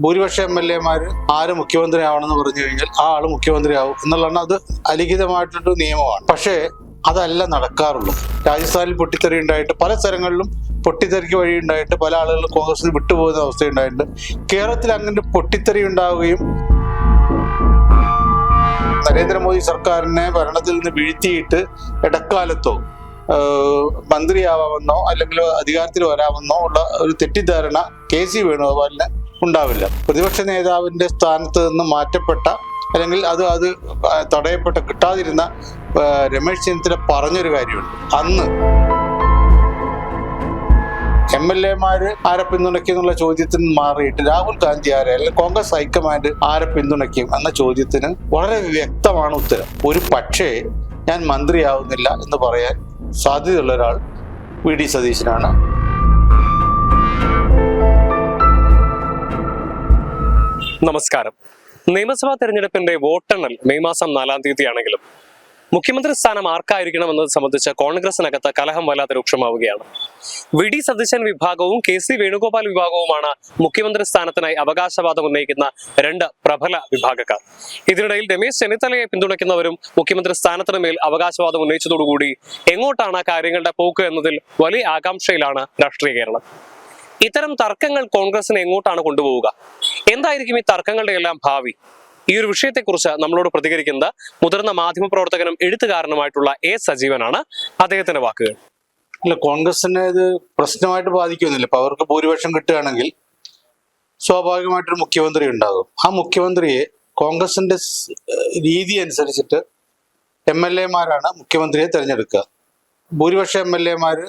ഭൂരിപക്ഷ MLA-മാർ ആര് മുഖ്യമന്ത്രി ആവണമെന്ന് പറഞ്ഞു കഴിഞ്ഞാൽ ആ ആള് മുഖ്യമന്ത്രിയാവും എന്നുള്ളതാണ്. അത് അലിഖിതമായിട്ടൊരു നിയമമാണ്. പക്ഷേ അതല്ല നടക്കാറുള്ളത്. രാജസ്ഥാനിൽ പൊട്ടിത്തെറി ഉണ്ടായിട്ട് പല സ്ഥലങ്ങളിലും പൊട്ടിത്തെറിക്ക് വഴി ഉണ്ടായിട്ട് പല ആളുകളും കോൺഗ്രസിൽ വിട്ടുപോകുന്ന അവസ്ഥയുണ്ടായിട്ടുണ്ട്. കേരളത്തിൽ അങ്ങനെ പൊട്ടിത്തെറി ഉണ്ടാവുകയും നരേന്ദ്രമോദി സർക്കാരിനെ ഭരണത്തിൽ നിന്ന് വീഴ്ത്തിയിട്ട് ഇടക്കാലത്തോ മന്ത്രിയാവാമെന്നോ അല്ലെങ്കിൽ അധികാരത്തിൽ വരാമെന്നോ ഉള്ള ഒരു തെറ്റിദ്ധാരണ KC വേണുഗോപാലിന് ഉണ്ടാവില്ല. പ്രതിപക്ഷ നേതാവിന്റെ സ്ഥാനത്ത് നിന്ന് മാറ്റപ്പെട്ട അല്ലെങ്കിൽ അത് തടയപ്പെട്ട കിട്ടാതിരുന്ന രമേശ് ചെന്നിത്തല പറഞ്ഞൊരു കാര്യമുണ്ട്. അന്ന് MLA-മാര് ആരെ പിന്തുണയ്ക്കും എന്നുള്ള ചോദ്യത്തിന് മാറിയിട്ട് രാഹുൽ ഗാന്ധി ആരെ അല്ലെങ്കിൽ കോൺഗ്രസ് ഹൈക്കമാൻഡ് ആരെ പിന്തുണയ്ക്കും എന്ന ചോദ്യത്തിന് വളരെ വ്യക്തമാണ് ഉത്തരം. ഒരു പക്ഷേ ഞാൻ മന്ത്രിയാവുന്നില്ല എന്ന് പറയാൻ സാധ്യതയുള്ള ഒരാൾ VD സതീശനാണ്. നമസ്കാരം. നിയമസഭാ തെരഞ്ഞെടുപ്പിന്റെ വോട്ടെണ്ണൽ മെയ് മാസം 4-ാം തീയതിയാണെങ്കിലും മുഖ്യമന്ത്രി സ്ഥാനം ആർക്കായിരിക്കണം എന്നത് സംബന്ധിച്ച് കോൺഗ്രസിനകത്ത് കലഹം വല്ലാതെ രൂക്ഷമാവുകയാണ്. VD സതീശൻ വിഭാഗവും KC വേണുഗോപാൽ വിഭാഗവുമാണ് മുഖ്യമന്ത്രി സ്ഥാനത്തിനായി അവകാശവാദം ഉന്നയിക്കുന്ന രണ്ട് പ്രബല വിഭാഗക്കാർ. ഇതിനിടയിൽ രമേശ് ചെന്നിത്തലയെ പിന്തുണയ്ക്കുന്നവരും മുഖ്യമന്ത്രി സ്ഥാനത്തിന് മേൽ അവകാശവാദം ഉന്നയിച്ചതോടുകൂടി എങ്ങോട്ടാണ് കാര്യങ്ങളുടെ പോക്ക് എന്നതിൽ വലിയ ആകാംക്ഷയിലാണ് രാഷ്ട്രീയ കേരളം. ഇത്തരം തർക്കങ്ങൾ കോൺഗ്രസിനെ എങ്ങോട്ടാണ് കൊണ്ടുപോവുക? എന്തായിരിക്കും ഈ തർക്കങ്ങളുടെ എല്ലാം ഭാവി? ഈ ഒരു വിഷയത്തെക്കുറിച്ച് നമ്മളോട് പ്രതികരിക്കുന്ന മുതിർന്ന മാധ്യമപ്രവർത്തകനും എഴുത്തുകാരനുമായിട്ടുള്ള A. സജീവനാണ്. അദ്ദേഹത്തിന്റെ വാക്കുകൾ. അല്ല, കോൺഗ്രസിനെ ഇത് പ്രശ്നമായിട്ട് ബാധിക്കുന്നില്ല. ഇപ്പൊ അവർക്ക് ഭൂരിപക്ഷം കിട്ടുകയാണെങ്കിൽ സ്വാഭാവികമായിട്ടൊരു മുഖ്യമന്ത്രി ഉണ്ടാകും. ആ മുഖ്യമന്ത്രിയെ കോൺഗ്രസിന്റെ രീതി അനുസരിച്ചിട്ട് MLA-മാരാണ് മുഖ്യമന്ത്രിയെ തിരഞ്ഞെടുക്കുക. ഭൂരിപക്ഷ MLA-മാര്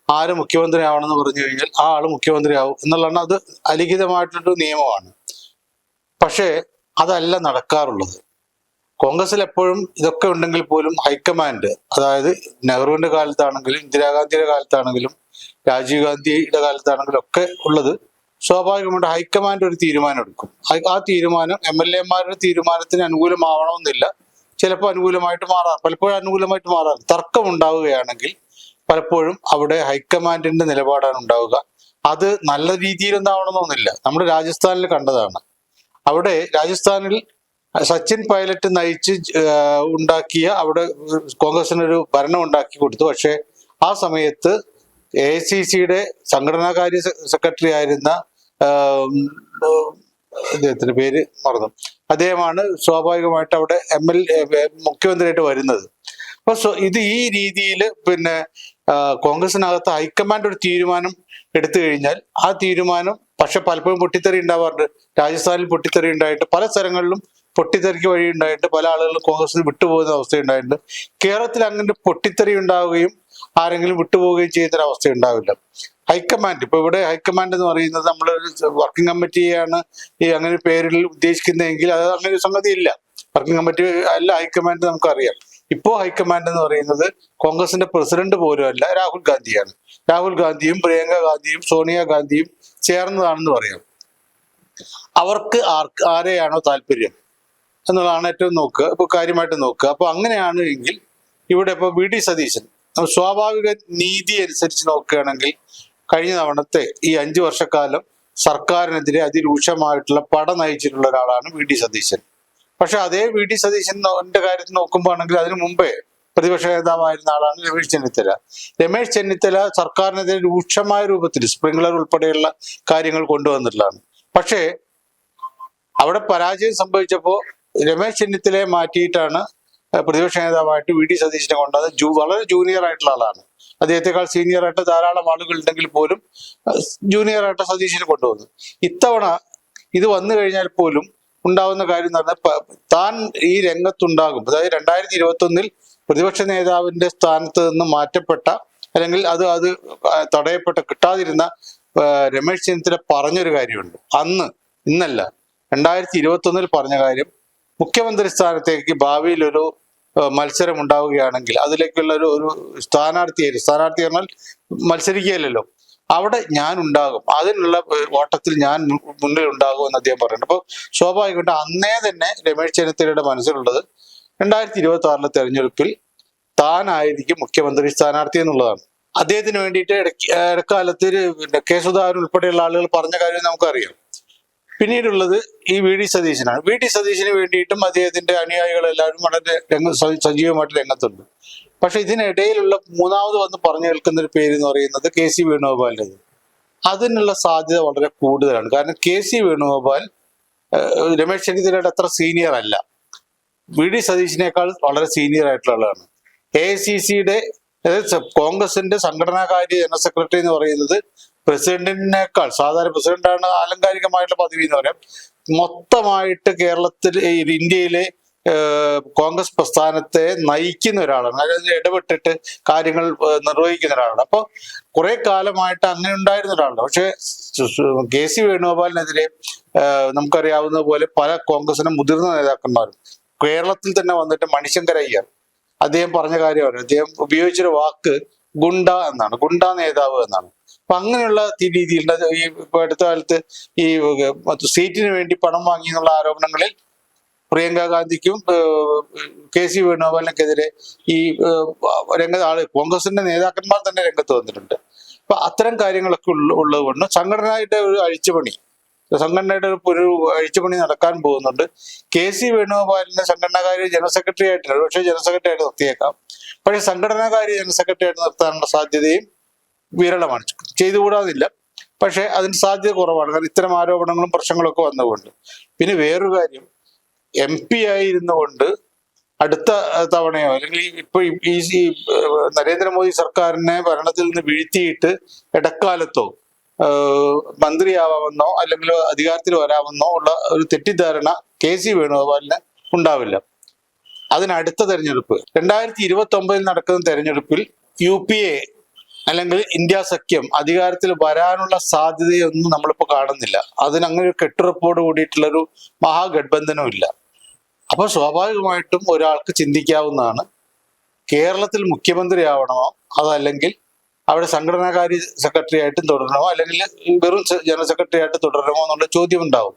ആര് മുഖ്യമന്ത്രി ആവണമെന്ന് പറഞ്ഞു കഴിഞ്ഞാൽ ആ ആള് മുഖ്യമന്ത്രി ആവും എന്നുള്ളതാണ്. അത് അലിഖിതമായിട്ടൊരു നിയമമാണ്. പക്ഷേ അതല്ല നടക്കാറുള്ളത്. കോൺഗ്രസിൽ എപ്പോഴും ഇതൊക്കെ ഉണ്ടെങ്കിൽ പോലും ഹൈക്കമാൻഡ്, അതായത് നെഹ്റുവിന്റെ കാലത്താണെങ്കിലും ഇന്ദിരാഗാന്ധിയുടെ കാലത്താണെങ്കിലും രാജീവ് ഗാന്ധിയുടെ കാലത്താണെങ്കിലും ഒക്കെ ഉള്ളത് സ്വാഭാവികമായിട്ട് ഹൈക്കമാൻഡ് ഒരു തീരുമാനം എടുക്കും. ആ തീരുമാനം MLA-മാരുടെ തീരുമാനത്തിന് അനുകൂലമാവണമെന്നില്ല. ചിലപ്പോൾ അനുകൂലമായിട്ട് മാറാം, പലപ്പോഴും അനുകൂലമായിട്ട് മാറാം. തർക്കം ഉണ്ടാവുകയാണെങ്കിൽ പലപ്പോഴും അവിടെ ഹൈക്കമാൻഡിന്റെ നിലപാടാണ് ഉണ്ടാവുക. അത് നല്ല രീതിയിലൊന്നാവണമെന്നൊന്നുമില്ല. നമ്മൾ രാജസ്ഥാനിൽ കണ്ടതാണ്. അവിടെ രാജസ്ഥാനിൽ സച്ചിൻ പൈലറ്റ് നയിച്ച് ഉണ്ടാക്കിയ അവിടെ കോൺഗ്രസിനൊരു ഭരണം ഉണ്ടാക്കി കൊടുത്തു. പക്ഷെ ആ സമയത്ത് AICC-യുടെ സംഘടനാകാര്യ സെക്രട്ടറി ആയിരുന്ന അദ്ദേഹത്തിന്റെ പേര് മറന്നു, അദ്ദേഹമാണ് സ്വാഭാവികമായിട്ട് അവിടെ മുഖ്യമന്ത്രിയായിട്ട് വരുന്നത്. അപ്പൊ ഇത് ഈ രീതിയിൽ കോൺഗ്രസിനകത്ത് ഹൈക്കമാൻഡ് ഒരു തീരുമാനം എടുത്തു കഴിഞ്ഞാൽ ആ തീരുമാനം പക്ഷെ പലപ്പോഴും പൊട്ടിത്തെറി ഉണ്ടാവാറുണ്ട്. രാജസ്ഥാനിൽ പൊട്ടിത്തെറി ഉണ്ടായിട്ട് പല സ്ഥലങ്ങളിലും പൊട്ടിത്തെറിക്ക് വഴി ഉണ്ടായിട്ട് പല ആളുകളും കോൺഗ്രസിൽ വിട്ടുപോകുന്ന അവസ്ഥയുണ്ടായിട്ടുണ്ട്. കേരളത്തിൽ അങ്ങനെ പൊട്ടിത്തെറി ഉണ്ടാവുകയും ആരെങ്കിലും വിട്ടുപോവുകയും ചെയ്യുന്ന അവസ്ഥ ഉണ്ടാവില്ല. ഹൈക്കമാൻഡ്, ഇപ്പൊ ഇവിടെ ഹൈക്കമാൻഡ് എന്ന് പറയുന്നത് നമ്മളൊരു വർക്കിംഗ് കമ്മിറ്റിയാണ് ഈ അങ്ങനെ പേരിൽ ഉദ്ദേശിക്കുന്നതെങ്കിൽ അത് അങ്ങനെ ഒരു സംഗതി ഇല്ല. വർക്കിംഗ് കമ്മിറ്റി അല്ല ഹൈക്കമാൻഡ്, നമുക്കറിയാം. ഇപ്പോ ഹൈക്കമാൻഡ് എന്ന് പറയുന്നത് കോൺഗ്രസിന്റെ പ്രസിഡന്റ് പോലും അല്ല, രാഹുൽ ഗാന്ധിയാണ്. രാഹുൽ ഗാന്ധിയും പ്രിയങ്ക ഗാന്ധിയും സോണിയാഗാന്ധിയും ചേർന്നതാണെന്ന് പറയാം. അവർക്ക് ആരെയാണോ താല്പര്യം എന്നുള്ളതാണ് ഏറ്റവും നോക്കുക, ഇപ്പൊ കാര്യമായിട്ട് നോക്കുക. അപ്പൊ അങ്ങനെയാണ് എങ്കിൽ ഇവിടെ ഇപ്പൊ VD സതീശൻ സ്വാഭാവിക നീതി അനുസരിച്ച് നോക്കുകയാണെങ്കിൽ കഴിഞ്ഞ തവണത്തെ ഈ 5 വർഷക്കാലം സർക്കാരിനെതിരെ അതിരൂക്ഷമായിട്ടുള്ള പട നയിച്ചിട്ടുള്ള ഒരാളാണ് VD സതീശൻ. പക്ഷെ അതേ VD സതീശന്റെ കാര്യത്തിൽ നോക്കുമ്പോൾ ആണെങ്കിൽ അതിനു മുമ്പേ പ്രതിപക്ഷ നേതാവായിരുന്ന ആളാണ് രമേശ് ചെന്നിത്തല. രമേശ് ചെന്നിത്തല സർക്കാരിനെതിരെ രൂക്ഷമായ രൂപത്തിൽ സ്പ്രിംഗ്ലർ ഉൾപ്പെടെയുള്ള കാര്യങ്ങൾ കൊണ്ടുവന്നിട്ടുള്ളതാണ്. പക്ഷേ അവിടെ പരാജയം സംഭവിച്ചപ്പോൾ രമേശ് ചെന്നിത്തലയെ മാറ്റിയിട്ടാണ് പ്രതിപക്ഷ നേതാവായിട്ട് VD സതീശനെ കൊണ്ടത്. വളരെ ജൂനിയർ ആയിട്ടുള്ള ആളാണ്. അദ്ദേഹത്തെക്കാൾ സീനിയർ ആയിട്ട് ധാരാളം ആളുകൾ ഉണ്ടെങ്കിൽ പോലും ജൂനിയർ ആയിട്ട് സതീശനെ കൊണ്ടുവന്നു. ഇത്തവണ ഇത് വന്നു കഴിഞ്ഞാൽ പോലും ഉണ്ടാവുന്ന കാര്യം എന്ന് പറഞ്ഞാൽ താൻ ഈ രംഗത്തുണ്ടാകും. അതായത് 2021 പ്രതിപക്ഷ നേതാവിന്റെ സ്ഥാനത്ത് നിന്ന് മാറ്റപ്പെട്ട അല്ലെങ്കിൽ അത് തടയപ്പെട്ട കിട്ടാതിരുന്ന രമേശ് ചെന്നിത്തല പറഞ്ഞൊരു കാര്യമുണ്ട്. ഇന്നല്ല 2021 പറഞ്ഞ കാര്യം, മുഖ്യമന്ത്രി സ്ഥാനത്തേക്ക് ഭാവിയിൽ ഒരു മത്സരം ഉണ്ടാവുകയാണെങ്കിൽ അതിലേക്കുള്ള ഒരു സ്ഥാനാർത്ഥി പറഞ്ഞാൽ മത്സരിക്കുകയല്ലോ, അവിടെ ഞാൻ ഉണ്ടാകും, അതിനുള്ള ഓട്ടത്തിൽ ഞാൻ മുന്നിൽ ഉണ്ടാകും എന്ന് അദ്ദേഹം പറയുന്നുണ്ട്. അപ്പൊ സ്വാഭാവികമായിട്ട് അന്നേ തന്നെ രമേശ് ചെന്നിത്തലയുടെ മനസ്സിലുള്ളത് 2026 തെരഞ്ഞെടുപ്പിൽ താനായിരിക്കും മുഖ്യമന്ത്രി സ്ഥാനാർത്ഥി എന്നുള്ളതാണ്. അദ്ദേഹത്തിന് വേണ്ടിയിട്ട് ഇടക്കാലത്ത് K. സുധാകരൻ ഉൾപ്പെടെയുള്ള ആളുകൾ പറഞ്ഞ കാര്യം നമുക്കറിയാം. പിന്നീടുള്ളത് ഈ വി ഡി സതീശനാണ്. വി ഡി സതീശന് വേണ്ടിയിട്ടും അദ്ദേഹത്തിന്റെ അനുയായികളെല്ലാവരും വളരെ സജീവമായിട്ട് രംഗത്തുണ്ട്. പക്ഷെ ഇതിനിടയിലുള്ള മൂന്നാമത് വന്ന് പറഞ്ഞു കേൾക്കുന്ന ഒരു പേര് എന്ന് പറയുന്നത് കെ സി വേണുഗോപാലിൻ്റെത്. അതിനുള്ള സാധ്യത വളരെ കൂടുതലാണ്. കാരണം കെ സി വേണുഗോപാൽ രമേശ് ചെന്നിത്തലയുടെ അത്ര സീനിയർ അല്ല, വി ഡി സതീശിനേക്കാൾ വളരെ സീനിയർ ആയിട്ടുള്ള ആളാണ്. AICCയുടെ കോൺഗ്രസിന്റെ സംഘടനാകാര്യ ജനറൽ സെക്രട്ടറി എന്ന് പറയുന്നത് പ്രസിഡന്റിനേക്കാൾ, സാധാരണ പ്രസിഡന്റാണ് ആലങ്കാരികമായിട്ടുള്ള പദവി എന്ന് പറയാം, മൊത്തമായിട്ട് കേരളത്തിൽ ഇന്ത്യയിലെ കോൺഗ്രസ് പ്രസ്ഥാനത്തെ നയിക്കുന്ന ഒരാളാണ്. അതായത് ഇടപെട്ടിട്ട് കാര്യങ്ങൾ നിർവഹിക്കുന്ന ഒരാളാണ്. അപ്പോൾ കുറെ കാലമായിട്ട് അങ്ങനെ ഉണ്ടായിരുന്ന ഒരാളാണ്. പക്ഷെ കെ സി വേണുഗോപാലിനെതിരെ നമുക്കറിയാവുന്ന പോലെ പല കോൺഗ്രസിന്റെ മുതിർന്ന നേതാക്കന്മാരും കേരളത്തിൽ തന്നെ വന്നിട്ട് മണിശങ്കർ അയ്യർ അദ്ദേഹം പറഞ്ഞ കാര്യമാണ്. അദ്ദേഹം ഉപയോഗിച്ചൊരു വാക്ക് ഗുണ്ട എന്നാണ്, ഗുണ്ട നേതാവ് എന്നാണ്. അപ്പൊ അങ്ങനെയുള്ള രീതിയിൽ ഈ ഇപ്പൊ അടുത്ത കാലത്ത് ഈ സീറ്റിന് വേണ്ടി പണം വാങ്ങി എന്നുള്ള ആരോപണങ്ങളിൽ പ്രിയങ്ക ഗാന്ധിക്കും കെ സി വേണുഗോപാലിനെതിരെ ഈ കോൺഗ്രസിന്റെ നേതാക്കന്മാർ തന്നെ രംഗത്ത് വന്നിട്ടുണ്ട്. അപ്പൊ അത്തരം കാര്യങ്ങളൊക്കെ ഉള്ളത് കൊണ്ട് സംഘടനയുടെ ഒരു അഴിച്ചുപണി നടക്കാൻ പോകുന്നുണ്ട്. കെ സി വേണുഗോപാലിനെ സംഘടനാകാര്യ ജനറൽ സെക്രട്ടറി ആയിട്ടില്ല, പക്ഷേ ജനറൽ സെക്രട്ടറി ആയിട്ട് നിർത്തിയേക്കാം. പക്ഷെ സംഘടനാകാര്യ ജനറൽ സെക്രട്ടറി ആയിട്ട് നിർത്താനുള്ള സാധ്യതയും വിരളമാണ്. ചെയ്തുകൂടാതില്ല, പക്ഷെ അതിന് സാധ്യത കുറവാണ്. കാരണം ഇത്തരം ആരോപണങ്ങളും പ്രശ്നങ്ങളൊക്കെ വന്നുകൊണ്ട്. പിന്നെ വേറൊരു കാര്യം, MP ആയിരുന്നുകൊണ്ട് അടുത്ത തവണയോ അല്ലെങ്കിൽ ഇപ്പൊ ഈ നരേന്ദ്രമോദി സർക്കാരിനെ ഭരണത്തിൽ നിന്ന് വീഴ്ത്തിയിട്ട് ഇടക്കാലത്തോ മന്ത്രിയാവാമെന്നോ അല്ലെങ്കിൽ അധികാരത്തിൽ വരാമെന്നോ ഉള്ള ഒരു തെറ്റിദ്ധാരണ കെ സി വേണുഗോപാലിന് ഉണ്ടാവില്ല. അതിനടുത്ത തെരഞ്ഞെടുപ്പ് 2029 നടക്കുന്ന തെരഞ്ഞെടുപ്പിൽ UPA അല്ലെങ്കിൽ ഇന്ത്യ സഖ്യം അധികാരത്തിൽ വരാനുള്ള സാധ്യതയൊന്നും നമ്മളിപ്പോൾ കാണുന്നില്ല. അതിനങ്ങനെ ഒരു കെട്ടുറപ്പോട് കൂടിയിട്ടുള്ളൊരു മഹാഗഡ്ബന്ധനും ഇല്ല. അപ്പൊ സ്വാഭാവികമായിട്ടും ഒരാൾക്ക് ചിന്തിക്കാവുന്നതാണ്, കേരളത്തിൽ മുഖ്യമന്ത്രിയാവണമോ അതല്ലെങ്കിൽ അവിടെ സംഘടനാകാര്യ സെക്രട്ടറി ആയിട്ടും തുടരണമോ അല്ലെങ്കിൽ വെറും ജനറൽ സെക്രട്ടറി ആയിട്ട് തുടരണമോ എന്നുള്ള ചോദ്യം ഉണ്ടാവും.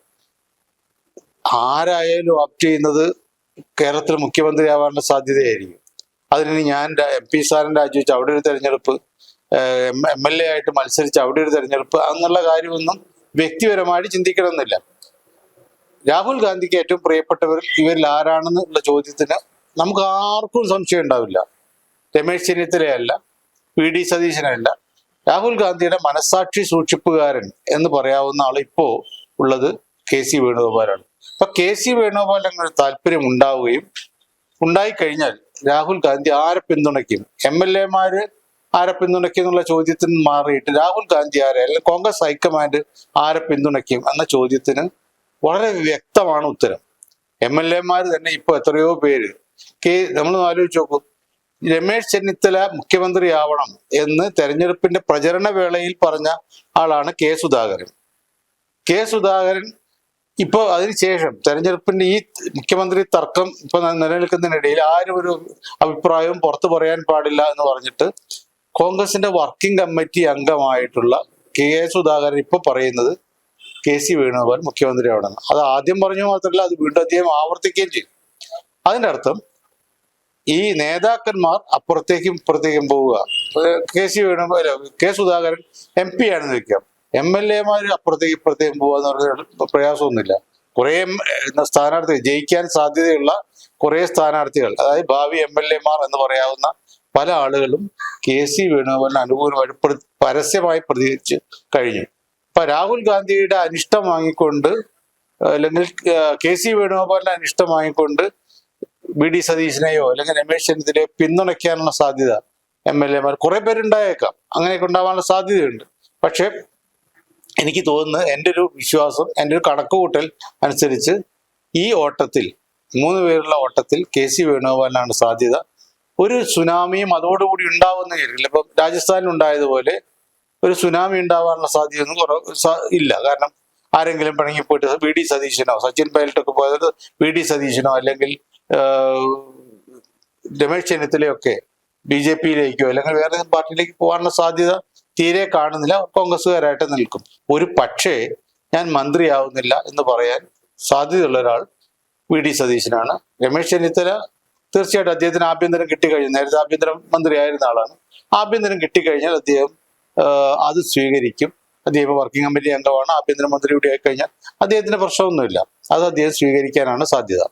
ആരായാലും ഓപ്റ്റ് ചെയ്യുന്നത് കേരളത്തിൽ മുഖ്യമന്ത്രിയാവാനുള്ള സാധ്യതയായിരിക്കും. അതിന് ഞാൻ MP സ്ഥാനം രാജിവെച്ച് അവിടെ ഒരു തെരഞ്ഞെടുപ്പ്, MLA ആയിട്ട് മത്സരിച്ച് അവിടെ ഒരു തെരഞ്ഞെടുപ്പ് എന്നുള്ള കാര്യമൊന്നും വ്യക്തിപരമായിട്ട് ചിന്തിക്കണമെന്നില്ല. രാഹുൽ ഗാന്ധിക്ക് ഏറ്റവും പ്രിയപ്പെട്ടവർ ഇവരിൽ ആരാണെന്നുള്ള ചോദ്യത്തിന് നമുക്ക് ആർക്കും സംശയം ഉണ്ടാവില്ല. രമേശ് ചെന്നിത്തലയല്ല, VD സതീശനല്ല, രാഹുൽ ഗാന്ധിയുടെ മനസാക്ഷി സൂക്ഷിപ്പുകാരൻ എന്ന് പറയാവുന്ന ആൾ ഇപ്പോ ഉള്ളത് കെ സി വേണുഗോപാലാണ്. അപ്പൊ കെ സി വേണുഗോപാലിന് അങ്ങനെ താല്പര്യം ഉണ്ടായിക്കഴിഞ്ഞാൽ രാഹുൽ ഗാന്ധി ആരെ പിന്തുണയ്ക്കും, MLA ആരെ പിന്തുണയ്ക്കും എന്നുള്ള ചോദ്യത്തിന് മാറിയിട്ട് രാഹുൽ ഗാന്ധി ആരെ അല്ലെങ്കിൽ കോൺഗ്രസ് ഹൈക്കമാൻഡ് ആരെ പിന്തുണയ്ക്കും എന്ന ചോദ്യത്തിന് വളരെ വ്യക്തമാണ് ഉത്തരം. MLA തന്നെ ഇപ്പൊ എത്രയോ പേര് നമ്മൾ ആലോചിച്ച് നോക്കും. രമേശ് ചെന്നിത്തല മുഖ്യമന്ത്രിയാവണം എന്ന് തെരഞ്ഞെടുപ്പിന്റെ പ്രചരണ വേളയിൽ പറഞ്ഞ ആളാണ് കെ സുധാകരൻ. ഇപ്പൊ അതിനുശേഷം തെരഞ്ഞെടുപ്പിന്റെ ഈ മുഖ്യമന്ത്രി തർക്കം ഇപ്പൊ നിലനിൽക്കുന്നതിനിടയിൽ ആരും ഒരു അഭിപ്രായവും പുറത്തു പറയാൻ പാടില്ല എന്ന് പറഞ്ഞിട്ട് കോൺഗ്രസിന്റെ വർക്കിംഗ് കമ്മിറ്റി അംഗമായിട്ടുള്ള കെ സുധാകരൻ ഇപ്പൊ പറയുന്നത് കെ സി വേണുഗോപാൽ മുഖ്യമന്ത്രിയാവണം. അത് ആദ്യം പറഞ്ഞു മാത്രമല്ല, അത് വീണ്ടും അദ്ദേഹം ആവർത്തിക്കുകയും ചെയ്തു. അതിന്റെ അർത്ഥം ഈ നേതാക്കന്മാർ അപ്പുറത്തേക്കും ഇപ്പുറത്തേക്കും പോവുക. കെ സുധാകരൻ MP ആണെന്ന് വെക്കാം, MLA അപ്പുറത്തേക്കും ഇപ്പുറത്തേക്കും പോവുക എന്ന് പറഞ്ഞാൽ പ്രയാസമൊന്നുമില്ല. കുറെ സ്ഥാനാർത്ഥികൾ ജയിക്കാൻ സാധ്യതയുള്ള കുറെ സ്ഥാനാർത്ഥികൾ, അതായത് ഭാവി MLA എന്ന് പറയാവുന്ന പല ആളുകളും കെ സി വേണുഗോപാലിന് അനുകൂലമായിട്ട് പരസ്യമായി പ്രതികരിച്ച് കഴിഞ്ഞു. ഇപ്പൊ രാഹുൽ ഗാന്ധിയുടെ അനിഷ്ടം വാങ്ങിക്കൊണ്ട് അല്ലെങ്കിൽ കെ സി വേണുഗോപാലിന്റെ അനിഷ്ടം വാങ്ങിക്കൊണ്ട് VD സതീശനെയോ അല്ലെങ്കിൽ രമേശ് ചെന്നിത്തലയോ പിന്തുണയ്ക്കാനുള്ള സാധ്യത MLA കുറെ പേരുണ്ടായേക്കാം, അങ്ങനെയൊക്കെ ഉണ്ടാവാനുള്ള സാധ്യതയുണ്ട്. പക്ഷെ എനിക്ക് തോന്നുന്നത്, എൻ്റെ ഒരു വിശ്വാസം, എൻ്റെ ഒരു കണക്കുകൂട്ടൽ അനുസരിച്ച് ഈ ഓട്ടത്തിൽ 3 പേരുള്ള ഓട്ടത്തിൽ കെ സി വേണുഗോപാലിനാണ് സാധ്യത. ഒരു സുനാമിയും അതോടുകൂടി ഉണ്ടാവുന്ന കാര്യമില്ല. ഇപ്പം രാജസ്ഥാനിൽ ഉണ്ടായതുപോലെ ഒരു സുനാമി ഉണ്ടാവാനുള്ള സാധ്യതയൊന്നും ഇല്ല. കാരണം ആരെങ്കിലും പിണങ്ങി പോയിട്ട് VD സതീശനോ, സച്ചിൻ പൈലറ്റൊക്കെ പോയത് VD സതീശനോ അല്ലെങ്കിൽ രമേശ് ചെന്നിത്തലയൊക്കെ BJPയിലേക്കോ അല്ലെങ്കിൽ വേറെ പാർട്ടിയിലേക്ക് പോകാനുള്ള സാധ്യത തീരെ കാണുന്നില്ല. കോൺഗ്രസ്സുകാരായിട്ട് നിൽക്കും. ഒരു പക്ഷേ ഞാൻ മന്ത്രിയാവുന്നില്ല എന്ന് പറയാൻ സാധ്യതയുള്ള ഒരാൾ VD സതീശനാണ്. രമേശ് ചെന്നിത്തല തീർച്ചയായിട്ടും അദ്ദേഹത്തിന് ആഭ്യന്തരം കിട്ടിക്കഴിഞ്ഞു, നേരത്തെ ആഭ്യന്തര മന്ത്രി ആയിരുന്ന ആളാണ്. ആഭ്യന്തരം കിട്ടിക്കഴിഞ്ഞാൽ അദ്ദേഹം അത് സ്വീകരിക്കും. അദ്ദേഹം ഇപ്പോൾ വർക്കിംഗ് കമ്മിറ്റി അംഗമാണ്, ആഭ്യന്തരമന്ത്രി കൂടി ആയിക്കഴിഞ്ഞാൽ അദ്ദേഹത്തിന് പ്രശ്നമൊന്നുമില്ല. അത് അദ്ദേഹം സ്വീകരിക്കാനാണ് സാധ്യത.